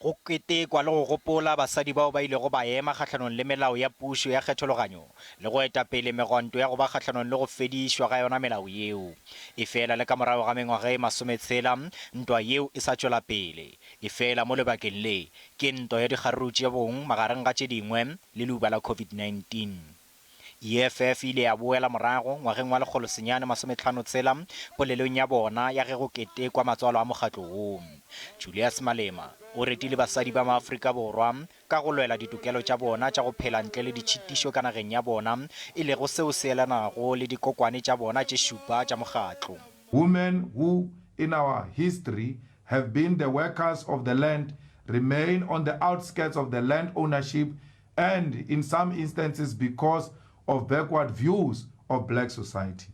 Go ketekwa le go gopola basadi bao ba ile go ba ema kgatlhanong le melao ya puso ya kgethologanyo le go eta pele megwanto ya go ba kgatlhanong le go fedišwa ga yona melao yeo e fela le ka morago ga mengwaga e 16 ntwa yeo e sa tšwela pele e fela mo lebakeng le ke ntwa ya dikgaruru tša bong magareng ga tše dingwe le leuba la COVID-19. EFF ile ya boela morago ngwageng wa 1956 polelong ya bona ya ge go ketekwa matswalo a mokgatlo oo. Julius Malema o retile basadi ba maAforika Borwa ka go lwela ditokelo tša bona tša go phela ntle le ditšhitišo ka nageng ya bona e le go seo se elanago le dikokwane tša bona tše šupa tša mokgatlo. Women who in our history have been the workers of the land remain on the outskirts of the land ownership and in some instances because of backward views of black society.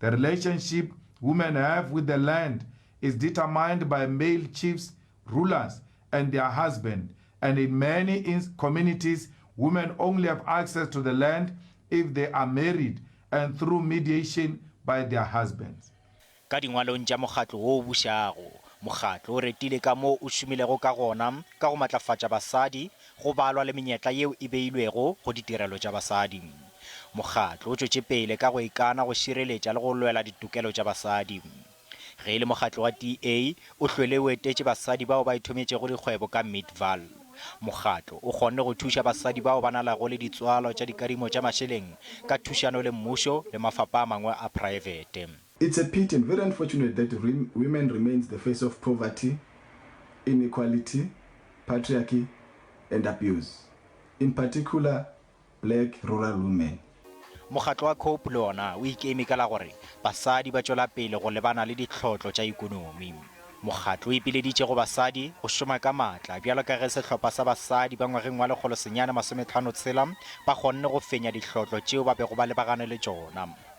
The relationship women have with the land is determined by male chiefs, rulers, and their husband. And in many communities, women only have access to the land if they are married and through mediation by their husbands. Ka dingwalong tša mokgatlo o bušago, mokgatlo o retile ka mo o šomilego ka gona ka go matlafatša basadi go balwa le menyetla yeo e beilwego go ditirelo tša basadi. Mokgatlo o tšwetše pele ka go ikana go šireletša le go lwela ditokelo tša basadi. Ge le mokgatlo wa DA o hlwele o etetše basadi bao ba ithometšego dikgwebo ka Midvaal. Mokgatlo o kgonne go thuša basadi bao ba nalago le ditswalo tša dikadimo tša mašeleng ka thušano le mmušo le mafapha a mangwe a private. It's a pity and very unfortunate that women remains the face of poverty, inequality, patriarchy, and abuse. In particular, black rural women. Mokgatlo wa COPE le ona o ikeme ka la gore basadi ba tšwela pele go lebana le ditlhotlo tša ikonomi. Mokgatlo o ipileditše go basadi go šoma ka maatla bjalo ka ge sehlopha sa basadi ba ngwageng wa 1956 ba kgonne go fenya ditlhotlo tšeo ba bego ba lebagane le tšona.